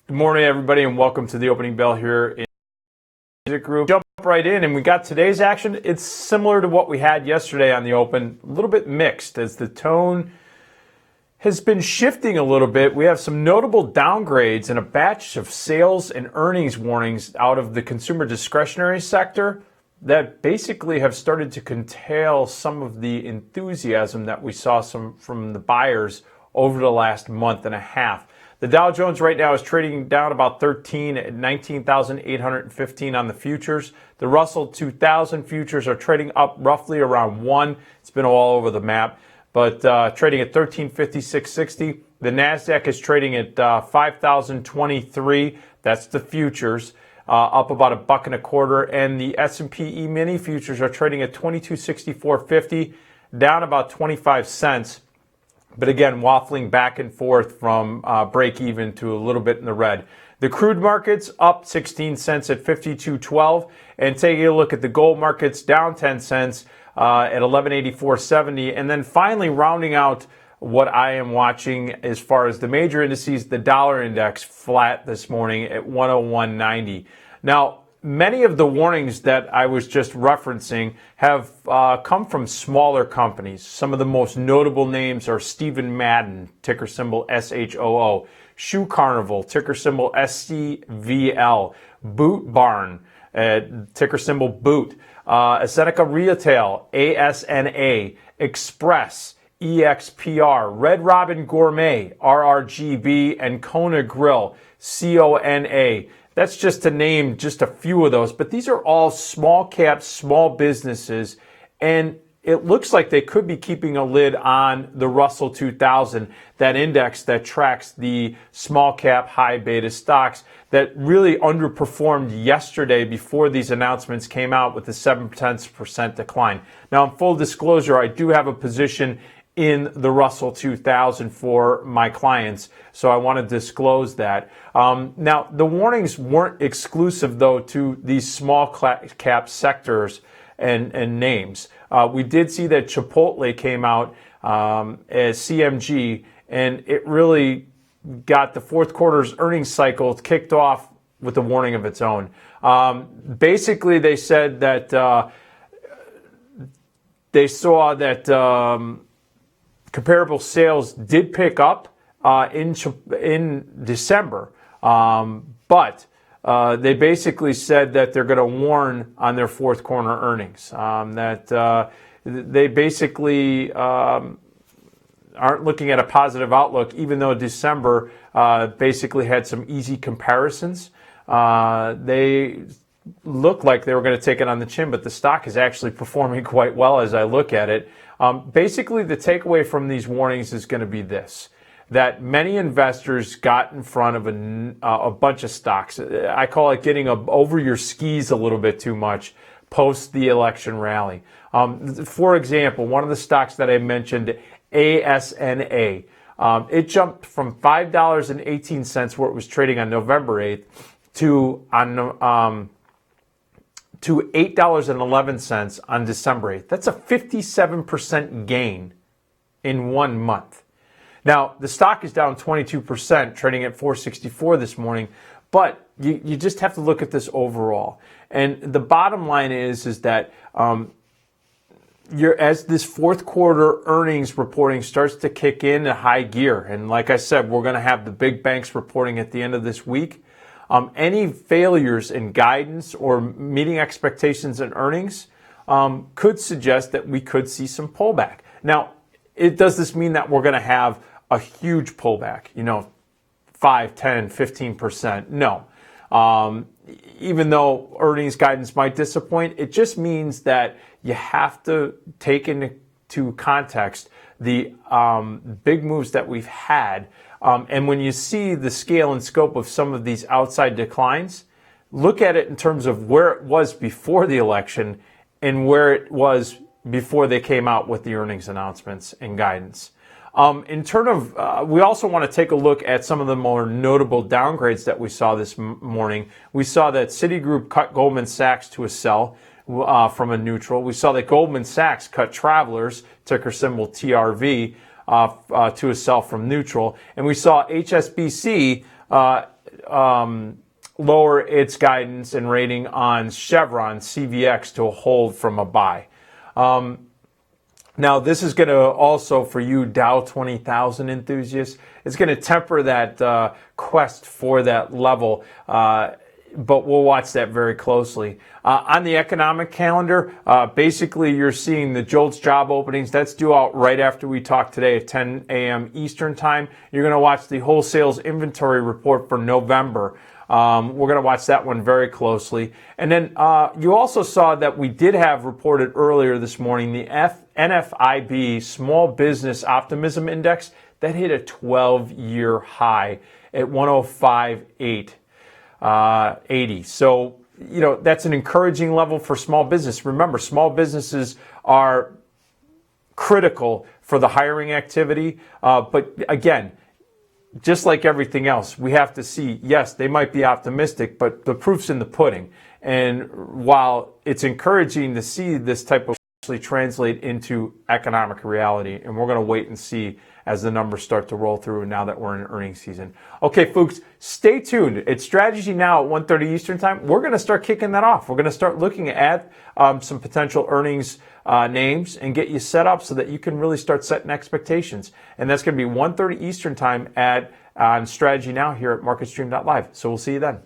Good morning, everybody, and welcome to the opening bell here in the Music Group. Jump right in, and we got today's action. It's similar to what we had yesterday on the open, a little bit mixed as the tone has been shifting a little bit. We have some notable downgrades and a batch of sales and earnings warnings out of the consumer discretionary sector that basically have started to curtail some of the enthusiasm that we saw from the buyers over the last month and a half. The Dow Jones right now is trading down about 13 at 19,815 on the futures. The Russell 2000 futures are trading up roughly around 1. It's been all over the map, but trading at 1356.60. The Nasdaq is trading at 5,023. That's the futures, up about $1.25. And the S&P E-mini futures are trading at 2264.50, down about 25 cents. But again, waffling back and forth from break even to a little bit in the red. The crude markets up 16 cents at 52.12. And taking a look at the gold markets, down 10 cents at 1184.70. And then finally rounding out what I am watching as far as the major indices, the dollar index flat this morning at 101.90. Now, many of the warnings that I was just referencing have come from smaller companies. Some of the most notable names are Stephen Madden, ticker symbol SHOO, Shoe Carnival, ticker symbol SCVL, Boot Barn, ticker symbol Boot, Seneca Retail, ASNA, Express, EXPR, Red Robin Gourmet, RRGB, and Kona Grill, CONA. That's just to name just a few of those, but these are all small cap, small businesses, and it looks like they could be keeping a lid on the Russell 2000, that index that tracks the small cap, high beta stocks that really underperformed yesterday before these announcements came out with a 0.7% decline. Now, in full disclosure, I do have a position in the Russell 2000 for my clients, so I want to disclose that. Now, the warnings weren't exclusive, though, to these small cap sectors and names. We did see that Chipotle came out as CMG, and it really got the fourth quarter's earnings cycle kicked off with a warning of its own. Basically, they said that they saw that comparable sales did pick up in December, but they basically said that they're going to warn on their fourth quarter earnings, that they basically aren't looking at a positive outlook, even though December basically had some easy comparisons. They looked like they were going to take it on the chin, but the stock is actually performing quite well as I look at it. Basically, the takeaway from these warnings is going to be this, that many investors got in front of a bunch of stocks. I call it getting over your skis a little bit too much post the election rally. For example, one of the stocks that I mentioned, ASNA, it jumped from $5.18 where it was trading on November 8th to $8.11 on December 8th. That's a 57% gain in 1 month. Now, the stock is down 22%, trading at $464 this morning, but you just have to look at this overall. And the bottom line is that as this fourth quarter earnings reporting starts to kick in a high gear, and like I said, we're going to have the big banks reporting at the end of this week, any failures in guidance or meeting expectations in earnings could suggest that we could see some pullback. Now, does this mean that we're going to have a huge pullback, 5, 10, 15%? No. Even though earnings guidance might disappoint, it just means that you have to take into context the big moves that we've had. And when you see the scale and scope of some of these outside declines, look at it in terms of where it was before the election and where it was before they came out with the earnings announcements and guidance. In terms of, we also want to take a look at some of the more notable downgrades that we saw this morning. We saw that Citigroup cut Goldman Sachs to a sell from a neutral. We saw that Goldman Sachs cut Travelers, ticker symbol TRV, to a sell from neutral. And we saw HSBC lower its guidance and rating on Chevron CVX to a hold from a buy. Now, this is going to also, for you Dow 20,000 enthusiasts, it's going to temper that quest for that level, but we'll watch that very closely. On the economic calendar, basically you're seeing the JOLTS job openings. That's due out right after we talk today at 10 a.m. Eastern time. You're going to watch the wholesales inventory report for November. We're going to watch that one very closely. And then you also saw that we did have reported earlier this morning the NFIB Small Business Optimism Index that hit a 12-year high at 105.80. So, that's an encouraging level for small business. Remember, small businesses are critical for the hiring activity. But again, just like everything else, we have to see, yes, they might be optimistic, but the proof's in the pudding. And while it's encouraging to see this type of actually translate into economic reality, and we're going to wait and see as the numbers start to roll through now that we're in earnings season. Okay, folks, stay tuned. It's Strategy Now at 1:30 Eastern Time. We're going to start kicking that off. We're going to start looking at some potential earnings names and get you set up so that you can really start setting expectations. And that's going to be 1:30 Eastern Time on Strategy Now here at MarketStream.live. So we'll see you then.